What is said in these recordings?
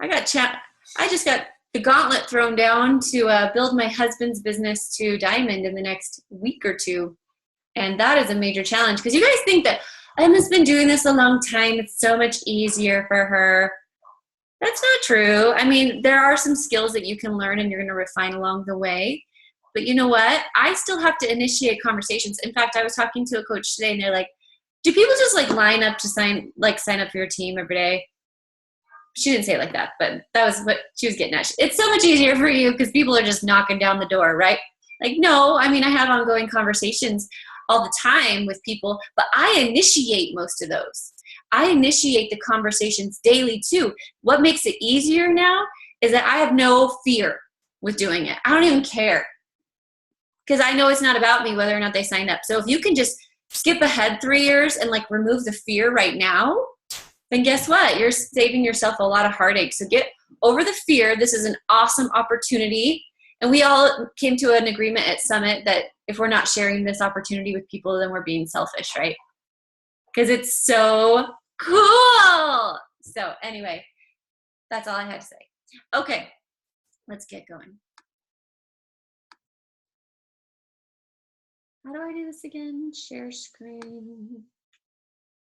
I just got the gauntlet thrown down to build my husband's business to diamond in the next week or two. And that is a major challenge because you guys think that Emma's been doing this a long time. It's so much easier for her. That's not true. I mean, there are some skills that you can learn and you're going to refine along the way. But you know what? I still have to initiate conversations. In fact, I was talking to a coach today and they're like, do people just like line up to sign up for your team every day? She didn't say it like that, but that was what she was getting at. It's so much easier for you because people are just knocking down the door, right? Like, no, I mean, I have ongoing conversations all the time with people, but I initiate most of those. I initiate the conversations daily too. What makes it easier now is that I have no fear with doing it. I don't even care because I know it's not about me whether or not they sign up. So if you can just skip ahead 3 years and like remove the fear right now, then guess what? You're saving yourself a lot of heartache. So get over the fear. This is an awesome opportunity. And we all came to an agreement at Summit that if we're not sharing this opportunity with people, then we're being selfish, right? Because it's so cool. So anyway, that's all I had to say. Okay, let's get going. How do I do this again? Share screen.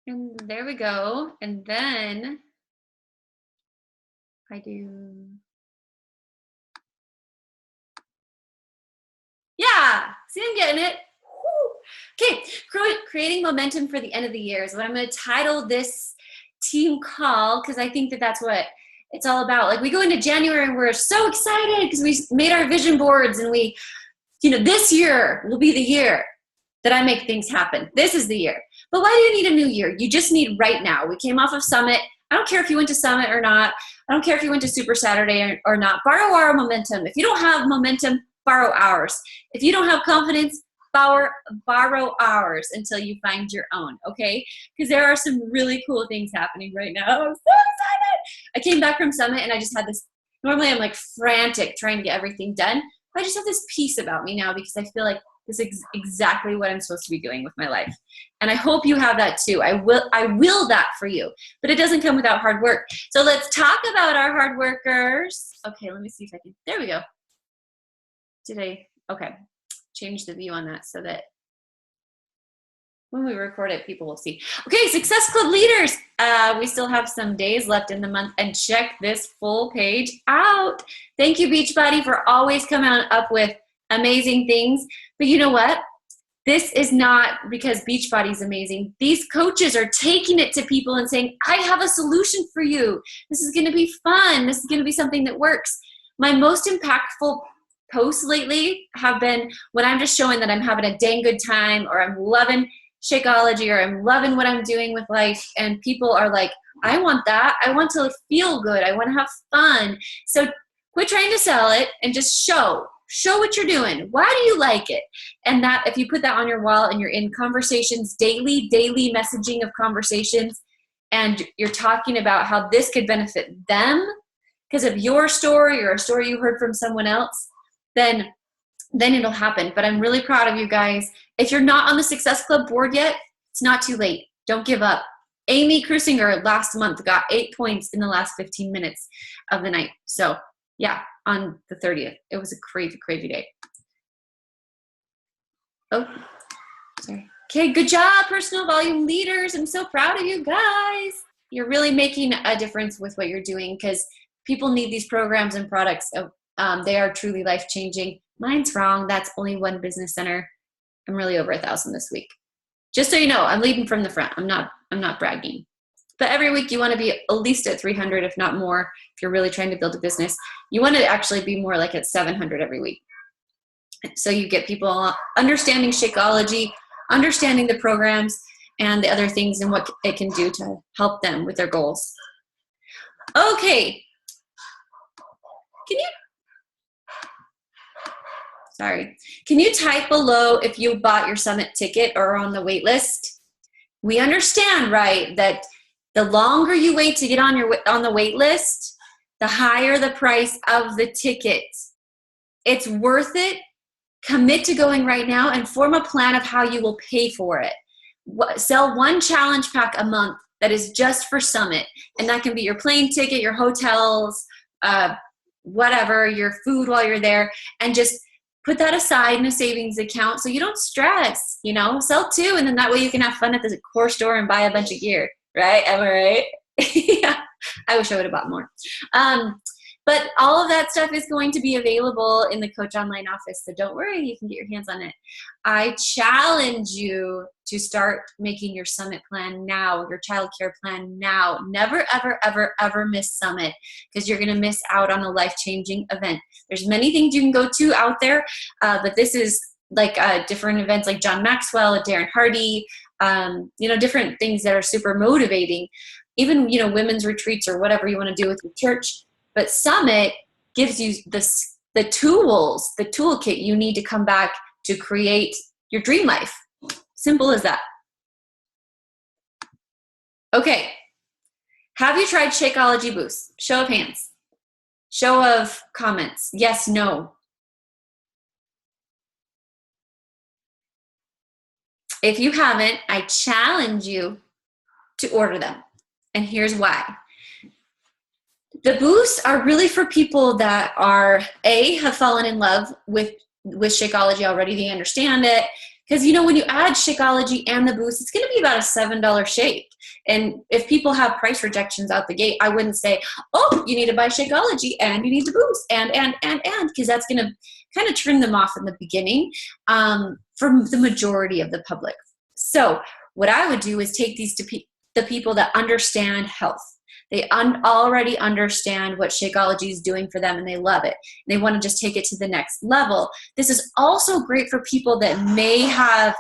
And there we go. And then I do. Yeah, see, I'm getting it. Woo. Okay, creating momentum for the end of the year is what I'm going to title this team call because I think that that's what it's all about. Like we go into January and we're so excited because we made our vision boards and we, this year will be the year that I make things happen. This is the year. But why do you need a new year? You just need right now. We came off of Summit. I don't care if you went to Summit or not. I don't care if you went to Super Saturday or not. Borrow our momentum. If you don't have momentum, borrow ours. If you don't have confidence, borrow ours until you find your own, okay? Because there are some really cool things happening right now. I'm so excited. I came back from Summit and I just had this, normally I'm like frantic trying to get everything done. But I just have this peace about me now because I feel like this is exactly what I'm supposed to be doing with my life. And I hope you have that too. I will that for you, but it doesn't come without hard work. So let's talk about our hard workers. Okay, let me see if I can, there we go. Okay, change the view on that so that when we record it, people will see. Okay, Success Club leaders. We still have some days left in the month and check this full page out. Thank you, Beachbody, for always coming up with amazing things. But you know what? This is not because Beachbody is amazing. These coaches are taking it to people and saying, I have a solution for you. This is going to be fun. This is going to be something that works. My most impactful posts lately have been when I'm just showing that I'm having a dang good time or I'm loving Shakeology or I'm loving what I'm doing with life. And people are like, I want that. I want to feel good. I want to have fun. So quit trying to sell it and just show what you're doing. Why do you like it? And that if you put that on your wall and you're in conversations, daily messaging of conversations, and you're talking about how this could benefit them because of your story or a story you heard from someone else, then it'll happen. But I'm really proud of you guys. If you're not on the Success Club board yet, it's not too late. Don't give up. Amy Crusinger last month got 8 points in the last 15 minutes of the night. So yeah, on the 30th. It was a crazy day. Oh, sorry. Okay, good job, personal volume leaders. I'm so proud of you guys. You're really making a difference with what you're doing because people need these programs and products. They are truly life-changing. Mine's wrong. That's only one business center. I'm really over 1,000 this week. Just so you know, I'm leading from the front. I'm not bragging. But every week you want to be at least at 300, if not more, if you're really trying to build a business. You want to actually be more like at 700 every week. So you get people understanding Shakeology, understanding the programs and the other things and what it can do to help them with their goals. Okay. Can you type below if you bought your Summit ticket or are on the wait list? We understand, right, that the longer you wait to get on the wait list, the higher the price of the ticket. It's worth it. Commit to going right now and form a plan of how you will pay for it. Sell one challenge pack a month that is just for Summit. And that can be your plane ticket, your hotels, whatever, your food while you're there, and just put that aside in a savings account so you don't stress, you know, sell two, and then that way you can have fun at the core store and buy a bunch of gear, right? Am I right? Yeah, I wish I would have bought more. But all of that stuff is going to be available in the Coach Online office, so don't worry, you can get your hands on it. I challenge you to start making your Summit plan now, your childcare plan now. Never, ever, ever, ever miss Summit, because you're going to miss out on a life-changing event. There's many things you can go to out there, but this is like different events like John Maxwell, Darren Hardy, you know, different things that are super motivating. Even, you know, women's retreats or whatever you want to do with your church. But Summit gives you the tools, the toolkit you need to come back to create your dream life. Simple as that. Okay. Have you tried Shakeology Boost? Show of hands. Show of comments. Yes, no. If you haven't, I challenge you to order them. And here's why. The boosts are really for people that are, have fallen in love with Shakeology already. They understand it. Because, you know, when you add Shakeology and the boost, it's going to be about a $7 shake. And if people have price rejections out the gate, I wouldn't say, oh, you need to buy Shakeology and you need the boost and, because that's going to kind of turn them off in the beginning from the majority of the public. So what I would do is take these to the people that understand health. They already understand what Shakeology is doing for them, and they love it. They want to just take it to the next level. This is also great for people that may have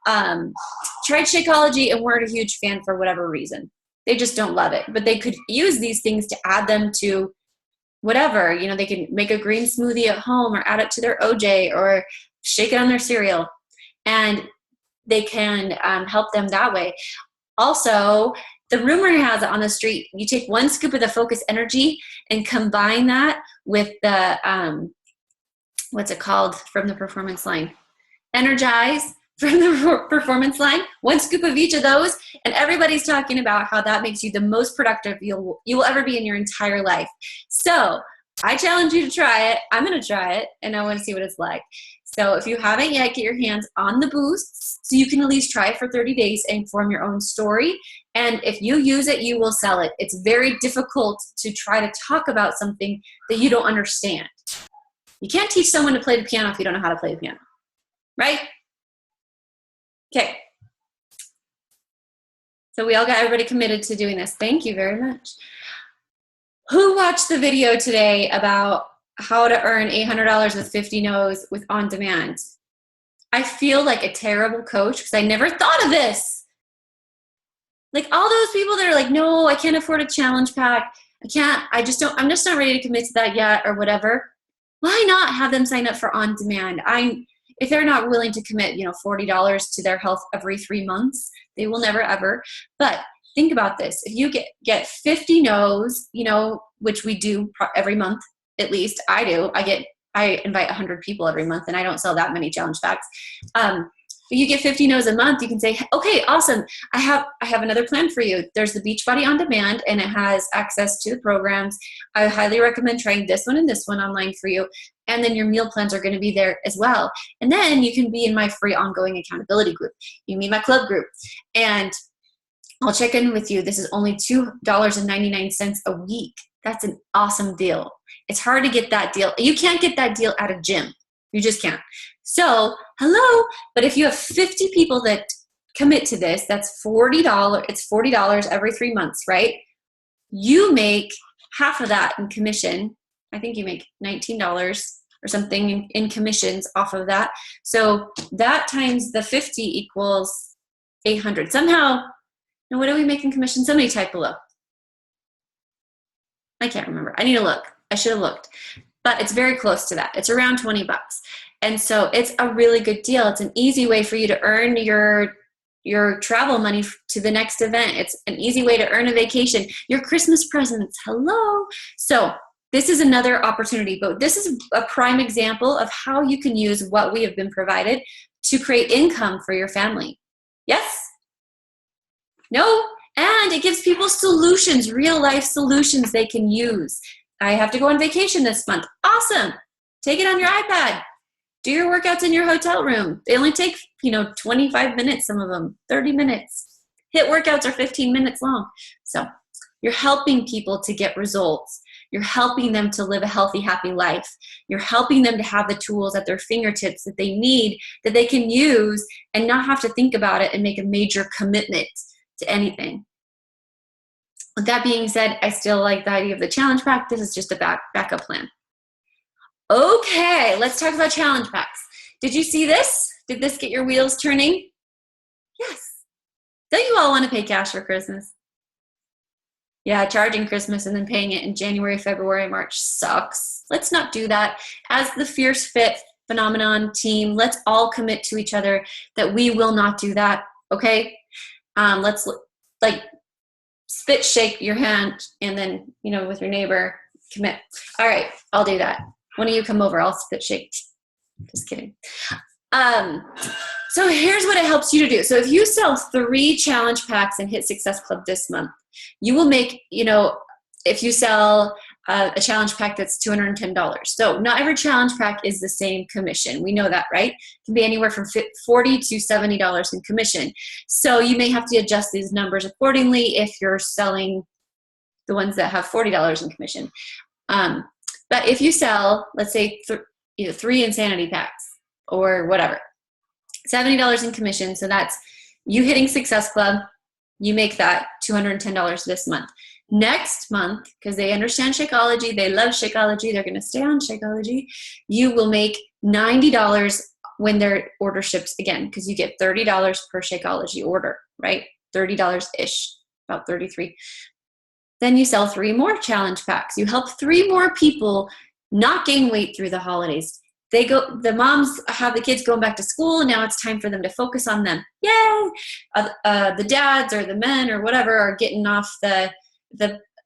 tried Shakeology and weren't a huge fan for whatever reason. They just don't love it. But they could use these things to add them to whatever. You know, they can make a green smoothie at home or add it to their OJ or shake it on their cereal. And they can help them that way. Also, the rumor has it on the street, you take 1 scoop of the Focus Energy and combine that with the, what's it called from the Performance Line? Energize from the Performance Line. 1 scoop of each of those, and everybody's talking about how that makes you the most productive you will ever be in your entire life. So I challenge you to try it. I'm going to try it, and I want to see what it's like. So if you haven't yet, get your hands on the boosts so you can at least try it for 30 days and form your own story. And if you use it, you will sell it. It's very difficult to try to talk about something that you don't understand. You can't teach someone to play the piano if you don't know how to play the piano, right? Okay. So we all got everybody committed to doing this. Thank you very much. Who watched the video today about how to earn $800 with 50 no's with on demand? I feel like a terrible coach because I never thought of this. Like all those people that are like, no, I can't afford a challenge pack. I'm just not ready to commit to that yet or whatever. Why not have them sign up for on demand? If they're not willing to commit, $40 to their health every 3 months, they will never ever. But think about this. If you get 50 no's, which we do every month, at least I do. I invite 100 people every month, and I don't sell that many challenge packs. But you get 50 no's a month, you can say, okay, awesome. I have another plan for you. There's the Beachbody On Demand, and it has access to the programs. I highly recommend trying this one and this one online for you. And then your meal plans are going to be there as well. And then you can be in my free ongoing accountability group. You meet my club group, and I'll check in with you. This is only $2.99 a week. That's an awesome deal. It's hard to get that deal. You can't get that deal at a gym. You just can't. So, hello. But if you have 50 people that commit to this, that's $40. It's $40 every 3 months, right? You make half of that in commission. I think you make $19 or something in commissions off of that. So that times the 50 equals 800. Somehow, now what do we make in commission? Somebody type below. I can't remember. I need to look. I should have looked. But it's very close to that. It's around 20 bucks. And so it's a really good deal. It's an easy way for you to earn your travel money to the next event. It's an easy way to earn a vacation. Your Christmas presents. Hello. So this is another opportunity. But this is a prime example of how you can use what we have been provided to create income for your family. Yes? No? And And it gives people solutions, real life solutions they can use. I have to go on vacation this month. Awesome. Take it on your iPad. Do your workouts in your hotel room. They only take, 25 minutes, some of them, 30 minutes. HIIT workouts are 15 minutes long. So you're helping people to get results. You're helping them to live a healthy, happy life. You're helping them to have the tools at their fingertips that they need, that they can use and not have to think about it and make a major commitment to anything. With that being said, I still like the idea of the challenge pack. This is just a backup plan. Okay, let's talk about challenge packs. Did you see this? Did this get your wheels turning? Yes. Don't you all want to pay cash for Christmas? Yeah, charging Christmas and then paying it in January, February, March sucks. Let's not do that. As the Fierce Fit Phenomenon team, let's all commit to each other that we will not do that, okay? Let's spit shake your hand and then, with your neighbor, commit. All right, I'll do that. One of you come over, I'll spit shake. Just kidding. So here's what it helps you to do. So if you sell 3 challenge packs in HIIT Success Club this month, you will make, if you sell a challenge pack that's $210. So not every challenge pack is the same commission. We know that, right? It can be anywhere from $40 to $70 in commission. So you may have to adjust these numbers accordingly if you're selling the ones that have $40 in commission. But if you sell, let's say, 3 insanity packs or whatever, $70 in commission. So that's you hitting Success Club. You make that $210 this month. Next month, because they understand Shakeology, they love Shakeology, they're going to stay on Shakeology, you will make $90 when their order ships again, because you get $30 per Shakeology order, right? $30-ish, about 33. Then you sell 3 more challenge packs. You help 3 more people not gain weight through the holidays. The moms have the kids going back to school. Now it's time for them to focus on them. Yay! The dads or the men or whatever are getting off the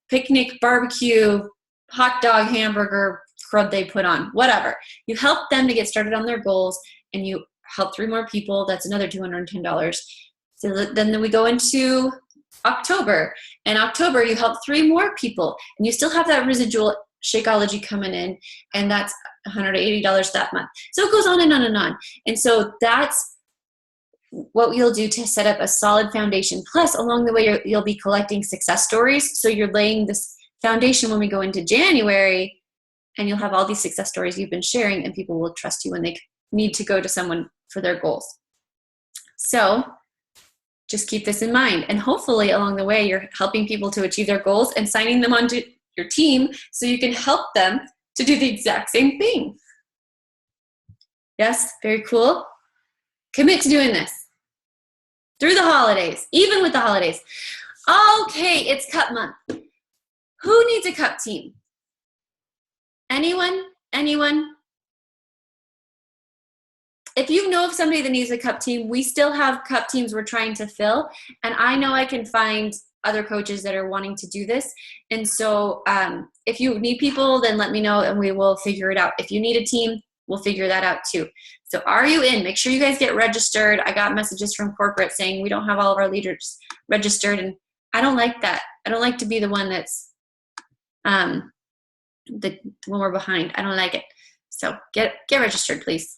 picnic barbecue hot dog hamburger crud they put on, whatever. You help them to get started on their goals and you help 3 more people. That's another $210. So then we go into October. In October, you help 3 more people and you still have that residual Shakeology coming in, and that's $180 that month. So it goes on and on and on. And so that's what you'll do to set up a solid foundation. Plus, along the way, you'll be collecting success stories. So you're laying this foundation when we go into January, and you'll have all these success stories you've been sharing, and people will trust you when they need to go to someone for their goals. So just keep this in mind. And hopefully, along the way, you're helping people to achieve their goals and signing them onto your team so you can help them to do the exact same thing. Yes, very cool. Commit to doing this through the holidays, even with the holidays. Okay, it's cup month. Who needs a cup team? Anyone? Anyone? If you know of somebody that needs a cup team, we still have cup teams we're trying to fill. And I know I can find other coaches that are wanting to do this. And so if you need people, then let me know and we will figure it out. If you need a team, we'll figure that out too. So are you in? Make sure you guys get registered. I got messages from corporate saying we don't have all of our leaders registered. And I don't like that. I don't like to be the one that's when we're behind. I don't like it. So get registered, please.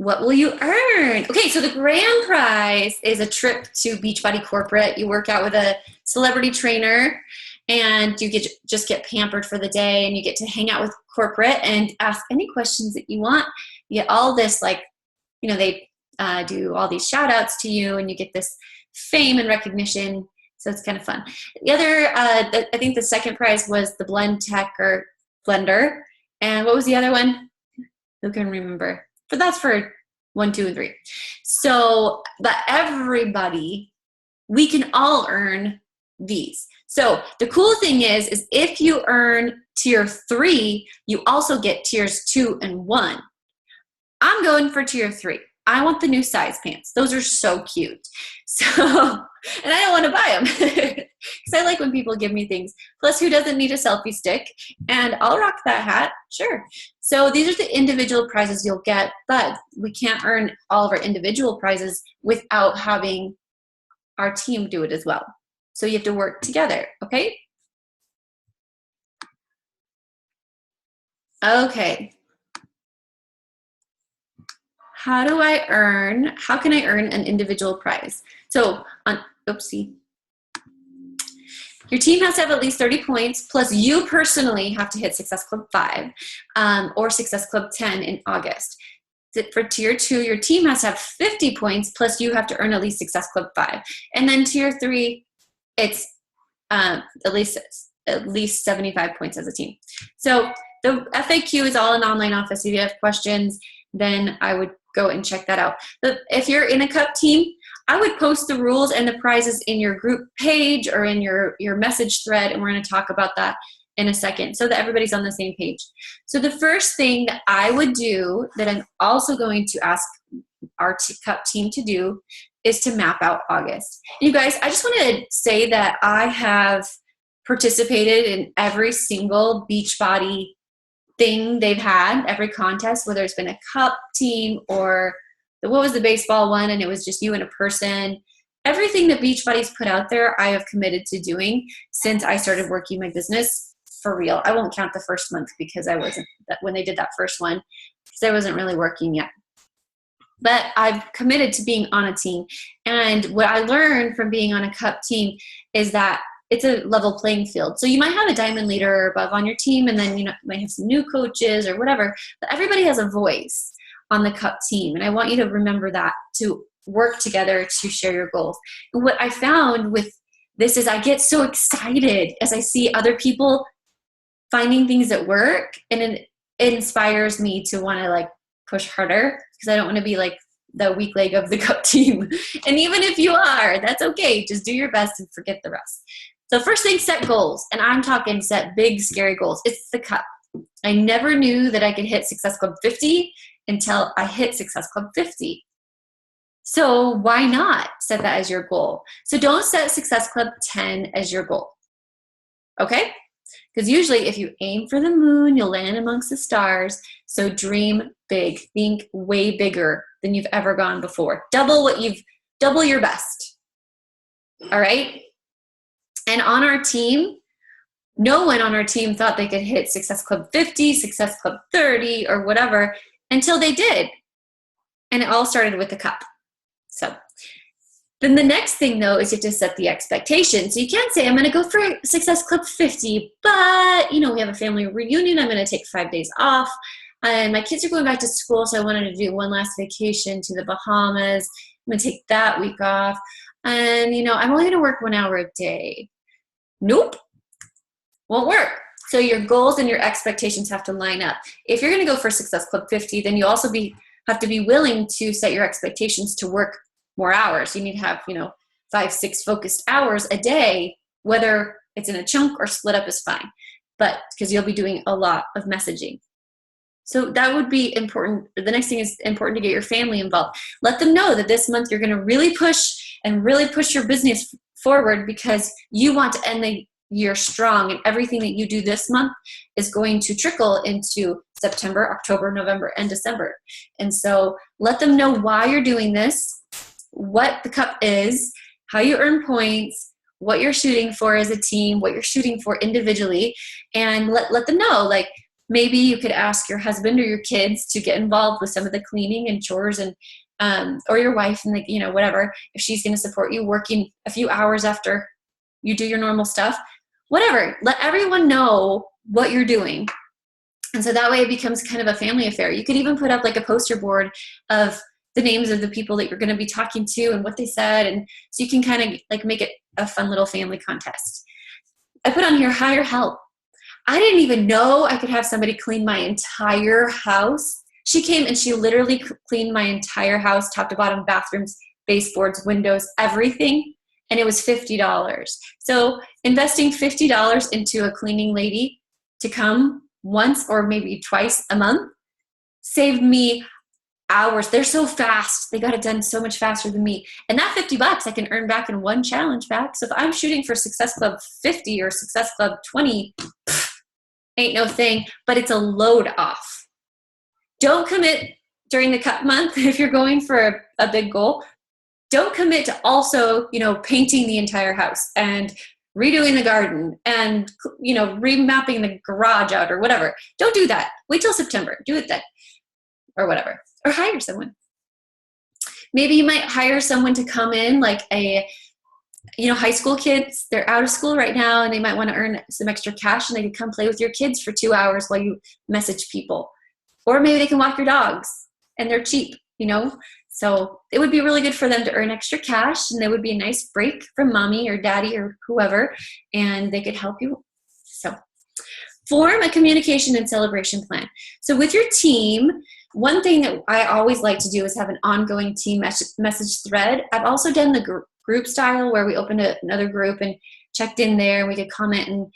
What will you earn? Okay, so the grand prize is a trip to Beachbody Corporate. You work out with a celebrity trainer and you just get pampered for the day and you get to hang out with corporate and ask any questions that you want. You get all this, they do all these shout outs to you and you get this fame and recognition. So it's kind of fun. The other, I think the second prize was the blender. And what was the other one? Who can remember? But that's for 1, 2, and 3. So, but everybody, we can all earn these. So the cool thing is if you earn tier 3, you also get tiers 2 and 1. I'm going for tier 3. I want the new size pants. Those are so cute. So, and I don't want to buy them because I like when people give me things. Plus, who doesn't need a selfie stick? And I'll rock that hat. Sure. So these are the individual prizes you'll get, but we can't earn all of our individual prizes without having our team do it as well. So you have to work together, okay? Okay. How can I earn an individual prize? So oopsie. Your team has to have at least 30 points, plus you personally have to hit Success Club 5 or Success Club 10 in August. For tier 2, your team has to have 50 points, plus you have to earn at least Success Club 5. And then tier 3, it's at least 75 points as a team. So the FAQ is all in online office. If you have questions, then I would go and check that out. But if you're in a cup team, I would post the rules and the prizes in your group page or in your message thread, and we're going to talk about that in a second so that everybody's on the same page. So the first thing that I would do, that I'm also going to ask our cup team to do, is to map out August. You guys, I just want to say that I have participated in every single Beachbody thing they've had, every contest, whether it's been a cup team or what was the baseball one, and it was just you and a person. Everything that Beachbody's put out there, I have committed to doing since I started working my business for real. I won't count the first month because I wasn't, when they did that first one, because I wasn't really working yet. But I've committed to being on a team. And what I learned from being on a cup team is that it's a level playing field. So you might have a diamond leader or above on your team, and then you might have some new coaches or whatever, but everybody has a voice on the cup team. And I want you to remember that, to work together to share your goals. And what I found with this is I get so excited as I see other people finding things that work, and it inspires me to want to like push harder, because I don't want to be like the weak leg of the cup team. And even if you are, that's okay. Just do your best and forget the rest. So first thing, set goals. And I'm talking set big, scary goals. It's the cup. I never knew that I could hit Success Club 50 until I hit Success Club 50. So why not set that as your goal? So don't set Success Club 10 as your goal. Okay? Because usually if you aim for the moon, you'll land amongst the stars. So dream big. Think way bigger than you've ever gone before. Double your best. All right? And on our team, no one on our team thought they could hit Success Club 50, Success Club 30, or whatever until they did. And it all started with the cup. So then the next thing, though, is you have to set the expectation. So you can't say, I'm going to go for Success Club 50, but, we have a family reunion. I'm going to take 5 days off. And my kids are going back to school, so I wanted to do one last vacation to the Bahamas. I'm going to take that week off. And, I'm only going to work 1 hour a day. Nope. Won't work. So your goals and your expectations have to line up. If you're going to go for Success Club 50, then you also have to be willing to set your expectations to work more hours. You need to have, 5-6 focused hours a day, whether it's in a chunk or split up is fine, but because you'll be doing a lot of messaging. So that would be important. The next thing is important to get your family involved. Let them know that this month you're going to really push your business forward because you want to end the year strong, and everything that you do this month is going to trickle into September, October, November, and December. And so let them know why you're doing this, what the cup is, how you earn points, what you're shooting for as a team, what you're shooting for individually, and let them know, like, maybe you could ask your husband or your kids to get involved with some of the cleaning and chores, and or your wife, and whatever, if she's going to support you working a few hours after you do your normal stuff, whatever. Let everyone know what you're doing. And so that way it becomes kind of a family affair. You could even put up like a poster board of the names of the people that you're going to be talking to and what they said. And so you can kind of like make it a fun little family contest. I put on here, hire help. I didn't even know I could have somebody clean my entire house. She came and she literally cleaned my entire house, top to bottom, bathrooms, baseboards, windows, everything. And it was $50. So investing $50 into a cleaning lady to come once or maybe twice a month saved me hours. They're so fast. They got it done so much faster than me. And that $50 I can earn back in one challenge pack. So if I'm shooting for Success Club 50 or Success Club 20, ain't no thing, but it's a load off. Don't commit during the cup month if you're going for a big goal. don't commit to also, painting the entire house and redoing the garden and, remapping the garage out or whatever. Don't do that. Wait till September. Do it then or whatever. Or hire someone. Maybe you might hire someone to come in, like high school kids. They're out of school right now and they might want to earn some extra cash, and they can come play with your kids for 2 hours while you message people. Or maybe they can walk your dogs and they're cheap, So it would be really good for them to earn extra cash, and there would be a nice break from mommy or daddy or whoever, and they could help you. So form a communication and celebration plan. So with your team, one thing that I always like to do is have an ongoing team message thread. I've also done the group style where we opened another group and checked in there and we could comment and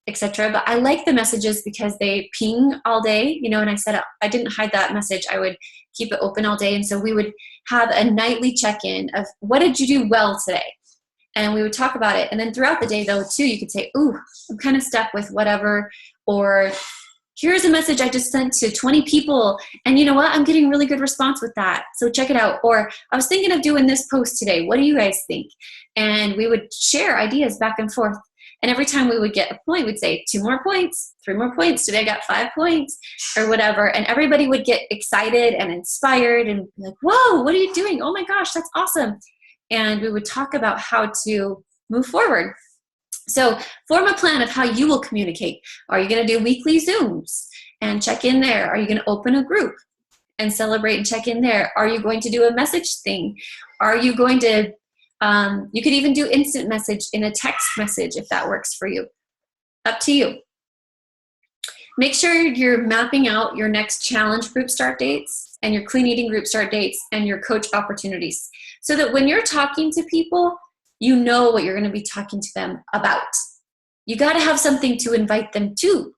etc. But I like the messages because they ping all day, and I said I didn't hide that message. I would keep it open all day. And so we would have a nightly check-in of what did you do well today? And we would talk about it. And then throughout the day though too, you could say, ooh, I'm kind of stuck with whatever, or here's a message I just sent to 20 people. And you know what? I'm getting really good response with that. So check it out. Or I was thinking of doing this post today. What do you guys think? And we would share ideas back and forth. And every time we would get a point, we'd say 2 more points, 3 more points. Today I got 5 points or whatever. And everybody would get excited and inspired and be like, whoa, what are you doing? Oh my gosh, that's awesome. And we would talk about how to move forward. So form a plan of how you will communicate. Are you going to do weekly Zooms and check in there? Are you going to open a group and celebrate and check in there? Are you going to do a message thing? Are you going to, you could even do instant message in a text message if that works for you. Up to you. Make sure you're mapping out your next challenge group start dates and your clean eating group start dates and your coach opportunities, so that when you're talking to people, you know what you're going to be talking to them about. You got to have something to invite them to.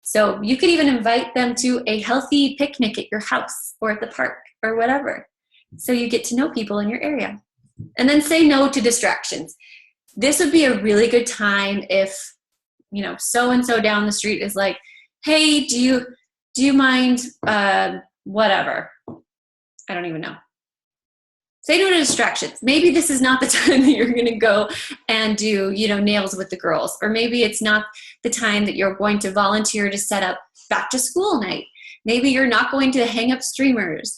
So you could even invite them to a healthy picnic at your house or at the park or whatever. So you get to know people in your area. And then say no to distractions. This would be a really good time if, so-and-so down the street is like, hey, do you mind whatever? I don't even know. Say no to distractions. Maybe this is not the time that you're going to go and do, nails with the girls. Or maybe it's not the time that you're going to volunteer to set up back to school night. Maybe you're not going to hang up streamers.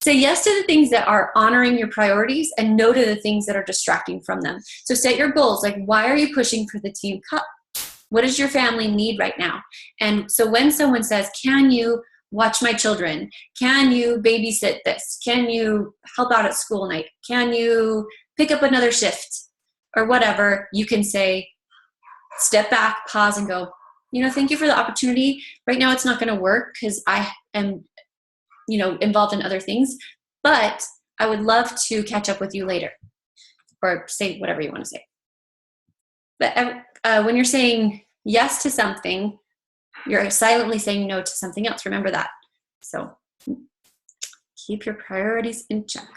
Say yes to the things that are honoring your priorities and no to the things that are distracting from them. So set your goals. Like, why are you pushing for the team cup? What does your family need right now? And so when someone says, can you watch my children? Can you babysit this? Can you help out at school night? Can you pick up another shift or whatever? You can say, step back, pause and go, thank you for the opportunity. Right now it's not going to work because I am, involved in other things, but I would love to catch up with you later, or say whatever you want to say. But when you're saying yes to something, you're silently saying no to something else. Remember that. So keep your priorities in check.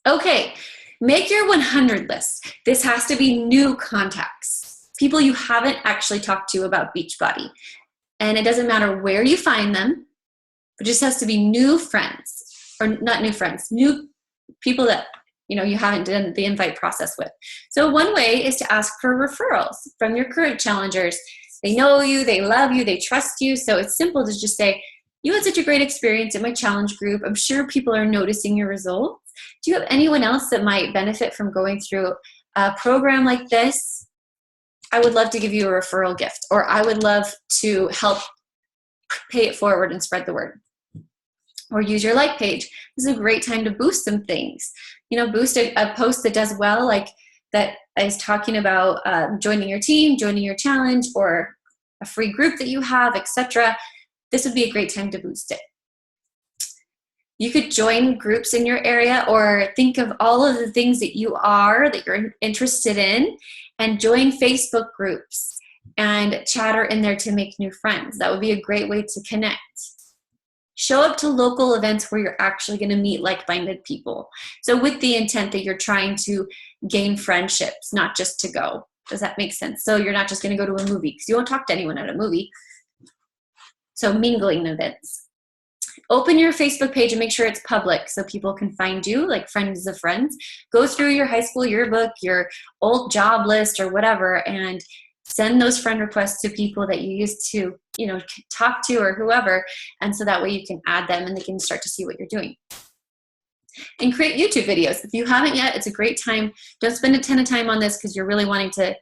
Okay, make your 100 list. This has to be new contacts, people you haven't actually talked to about Beachbody. And it doesn't matter where you find them, it just has to be new friends, or not new friends, new people that you haven't done the invite process with. So one way is to ask for referrals from your current challengers. They know you, they love you, they trust you. So it's simple to just say, you had such a great experience at my challenge group. I'm sure people are noticing your results. Do you have anyone else that might benefit from going through a program like this? I would love to give you a referral gift, or I would love to help pay it forward and spread the word. Or use your like page. This is a great time to boost some things. Boost a post that does well, like that is talking about joining your team, joining your challenge, or a free group that you have, etc. This would be a great time to boost it. You could join groups in your area, or think of all of the things that you're interested in, and join Facebook groups and chatter in there to make new friends. That would be a great way to connect. Show up to local events where you're actually going to meet like-minded people. So with the intent that you're trying to gain friendships, not just to go. Does that make sense? So you're not just going to go to a movie, because you won't talk to anyone at a movie. So mingling events. Open your Facebook page and make sure it's public so people can find you, like friends of friends. Go through your high school yearbook, your old job list or whatever, and send those friend requests to people that you used to, you know, talk to or whoever. And so that way you can add them and they can start to see what you're doing. And create YouTube videos. If you haven't yet, it's a great time. Don't spend a ton of time on this because you're really wanting to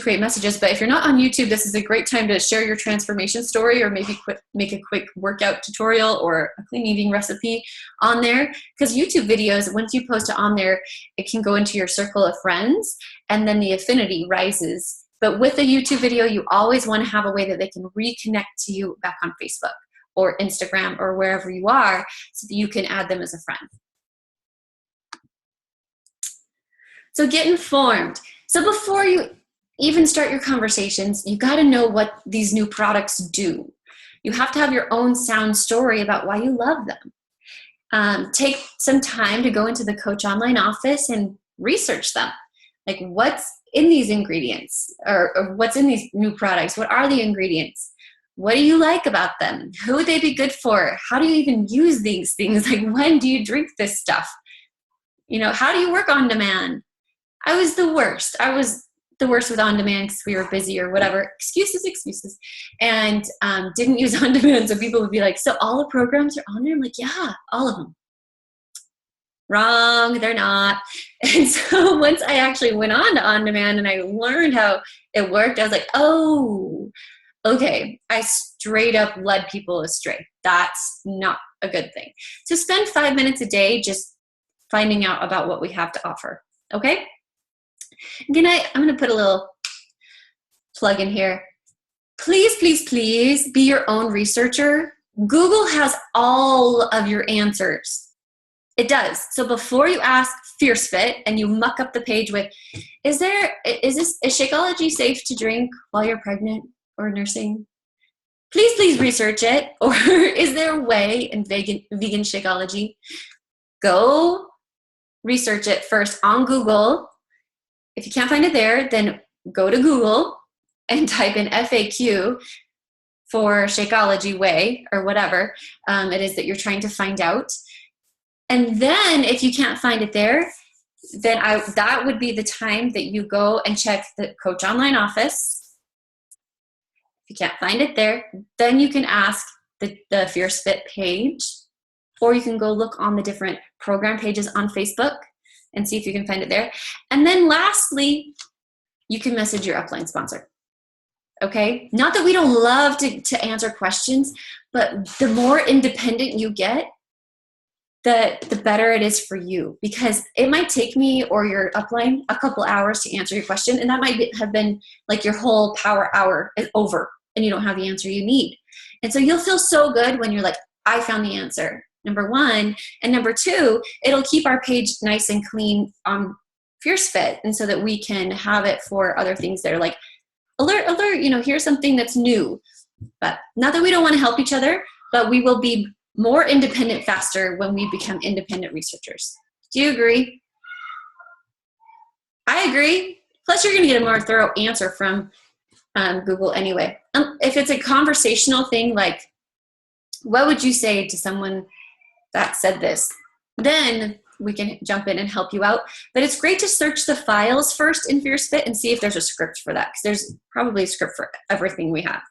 create messages. But if you're not on YouTube, this is a great time to share your transformation story, or maybe make a quick workout tutorial or a clean eating recipe on there. Because YouTube videos, once you post it on there, it can go into your circle of friends and then the affinity rises. But with a YouTube video, you always want to have a way that they can reconnect to you back on Facebook or Instagram or wherever you are, so that you can add them as a friend. So get informed. So before you even start your conversations, you got to know what these new products do. You have to have your own sound story about why you love them. Take some time to go into the Coach Online office and research them. Like, what's in these ingredients, or what's in these new products? What are the ingredients? What do you like about them? Who would they be good for? How do you even use these things? Like, when do you drink this stuff? You know, how do you work on demand? I was the worst. I was the worst with on demand because we were busy or whatever. Excuses. And didn't use on demand. So people would be like, so all the programs are on there? I'm like, yeah, all of them. Wrong, they're not. And so once I actually went on demand and I learned how it worked, I was like, oh, okay, I straight up led people astray. That's not a good thing. So spend 5 minutes a day just finding out about what we have to offer, okay? Again, I'm going to put a little plug in here. Please, please, please be your own researcher. Google has all of your answers. It does. So before you ask Fierce Fit and you muck up the page with, is Shakeology safe to drink while you're pregnant or nursing? Please research it. Or is there a way in vegan Shakeology? Go research it first on Google. If you can't find it there, then go to Google and type in FAQ for Shakeology Way or whatever it is that you're trying to find out. And then if you can't find it there, then that would be the time that you go and check the Coach Online office. If you can't find it there, then you can ask the Fierce Fit page, or you can go look on the different program pages on Facebook and see if you can find it there. And then lastly, you can message your upline sponsor. Okay? Not that we don't love to answer questions, but the more independent you get, the better it is for you, because it might take me or your upline a couple hours to answer your question, and that might have been like your whole power hour is over and you don't have the answer you need. And so you'll feel so good when you're like, I found the answer, number one. And number two, it'll keep our page nice and clean on Fierce Fit, and so that we can have it for other things that are like, alert, you know, here's something that's new. But not that we don't want to help each other, but we will be more independent faster when we become independent researchers. Do you agree? I agree. Plus, you're going to get a more thorough answer from Google anyway. If it's a conversational thing, like, what would you say to someone that said this? Then we can jump in and help you out. But it's great to search the files first in Fierce Fit and see if there's a script for that, because there's probably a script for everything we have.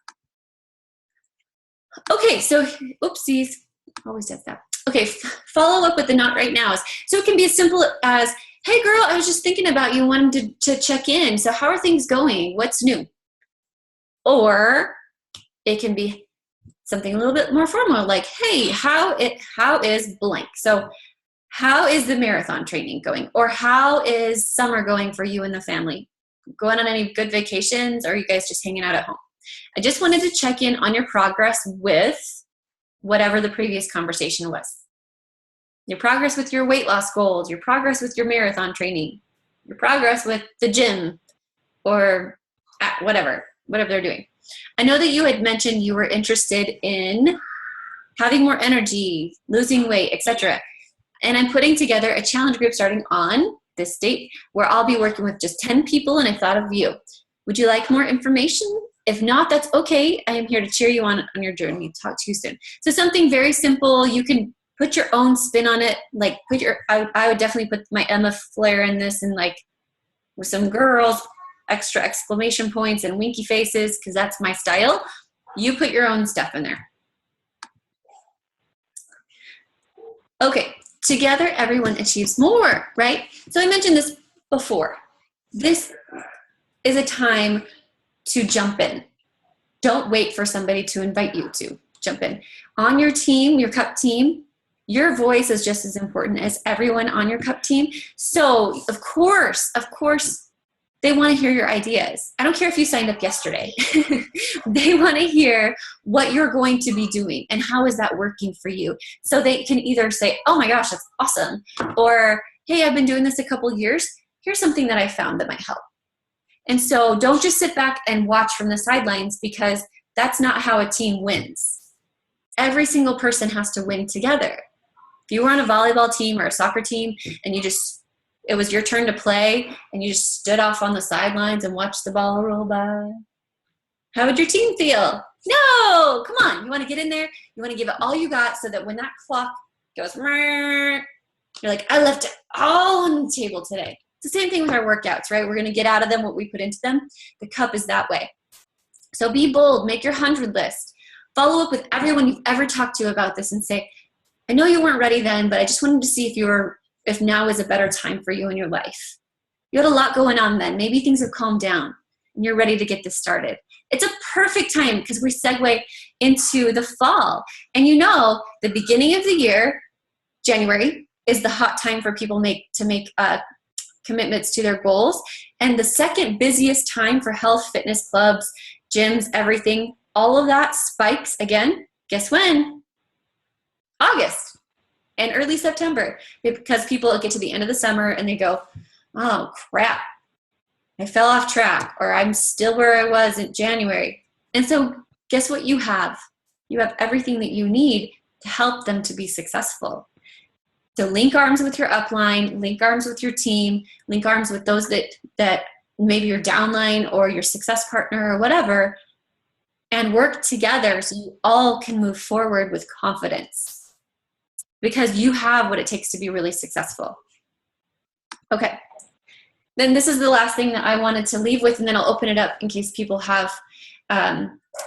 Okay, so, oopsies. Always does that. Okay, follow up with the not right nows. So it can be as simple as, hey girl, I was just thinking about you, wanted to check in. So how are things going? What's new? Or it can be something a little bit more formal, like, hey, how is blank? So how is the marathon training going? Or how is summer going for you and the family? Going on any good vacations, or are you guys just hanging out at home? I just wanted to check in on your progress with whatever the previous conversation was. Your progress with your weight loss goals, your progress with your marathon training, your progress with the gym, or whatever they're doing. I know that you had mentioned you were interested in having more energy, losing weight, etc. And I'm putting together a challenge group starting on this date where I'll be working with just 10 people, and I thought of you. Would you like more information? If not, that's okay. I am here to cheer you on your journey. Talk to you soon. So something very simple. You can put your own spin on it. Like I would definitely put my Emma flair in this, and like with some girls, extra exclamation points and winky faces, because that's my style. You put your own stuff in there. Okay, together everyone achieves more, right? So I mentioned this before. This is a time to jump in. Don't wait for somebody to invite you to jump in. On your team, your cup team, your voice is just as important as everyone on your cup team. So of course, they want to hear your ideas. I don't care if you signed up yesterday. They want to hear what you're going to be doing and how is that working for you. So they can either say, oh my gosh, that's awesome. Or, hey, I've been doing this a couple years. Here's something that I found that might help. And so don't just sit back and watch from the sidelines, because that's not how a team wins. Every single person has to win together. If you were on a volleyball team or a soccer team and it was your turn to play and you just stood off on the sidelines and watched the ball roll by, how would your team feel? No, come on. You want to get in there. You want to give it all you got, so that when that clock goes, you're like, I left it all on the table today. It's the same thing with our workouts, right? We're going to get out of them what we put into them. The cup is that way. So be bold. Make your 100 list. Follow up with everyone you've ever talked to about this and say, I know you weren't ready then, but I just wanted to see if now is a better time for you in your life. You had a lot going on then. Maybe things have calmed down and you're ready to get this started. It's a perfect time, because we segue into the fall. And the beginning of the year, January, is the hot time for people to make commitments to their goals. And the second busiest time for health, fitness clubs, gyms, everything, all of that spikes again. Guess when? August and early September, because people get to the end of the summer and they go, oh crap, I fell off track, or I'm still where I was in January. And so guess what you have? You have everything that you need to help them to be successful. So link arms with your upline, link arms with your team, link arms with those that maybe your downline or your success partner or whatever, and work together so you all can move forward with confidence, because you have what it takes to be really successful. Okay. Then this is the last thing that I wanted to leave with, and then I'll open it up in case people have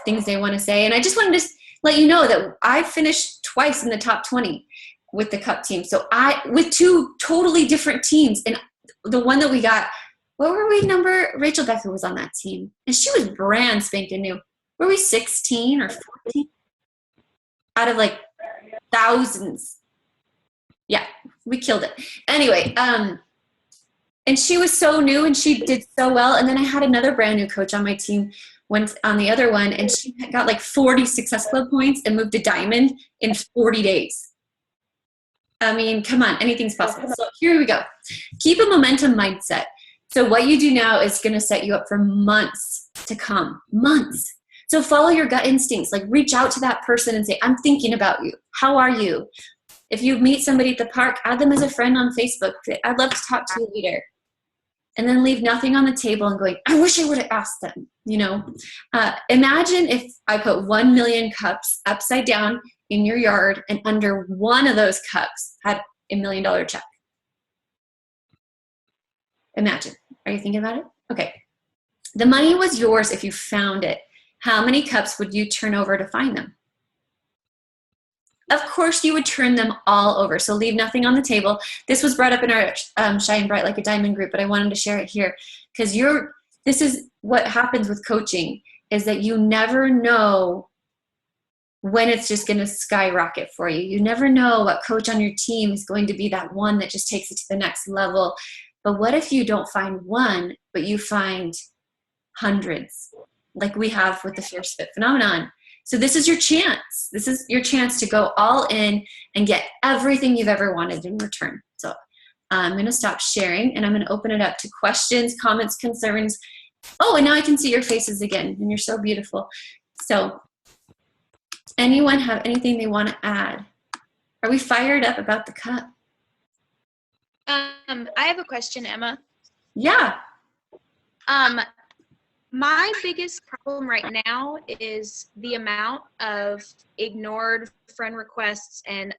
things they want to say. And I just wanted to let you know that I finished twice in the top 20 with the cup team. So with two totally different teams. And the one that we got, what were we number? Rachel Becker was on that team, and she was brand spanking new. Were we 16 or 14? Out of like thousands. Yeah, we killed it. Anyway, and she was so new and she did so well. And then I had another brand new coach on my team on the other one, and she got like 40 Success Club points and moved to Diamond in 40 days. I mean, come on, anything's possible. So here we go. Keep a momentum mindset. So what you do now is going to set you up for months to come. Months. So follow your gut instincts. Like reach out to that person and say, I'm thinking about you. How are you? If you meet somebody at the park, add them as a friend on Facebook. I'd love to talk to you later. And then leave nothing on the table and going, I wish I would have asked them. Imagine if I put 1 million cups upside down in your yard, and under one of those cups had $1 million check. Imagine. Are you thinking about it? Okay. The money was yours if you found it. How many cups would you turn over to find them? Of course, you would turn them all over. So leave nothing on the table. This was brought up in our Shine Bright Like a Diamond group, but I wanted to share it here because this is what happens with coaching, is that you never know when it's just going to skyrocket for you. You never know what coach on your team is going to be that one that just takes it to the next level. But what if you don't find one, but you find hundreds, like we have with the Fierce Fit phenomenon? So this is your chance. This is your chance to go all in and get everything you've ever wanted in return. So I'm going to stop sharing and I'm going to open it up to questions, comments, concerns. Oh, and now I can see your faces again, and you're so beautiful. So anyone have anything they want to add? Are we fired up about the cup? I have a question, Emma. Yeah. My biggest problem right now is the amount of ignored friend requests and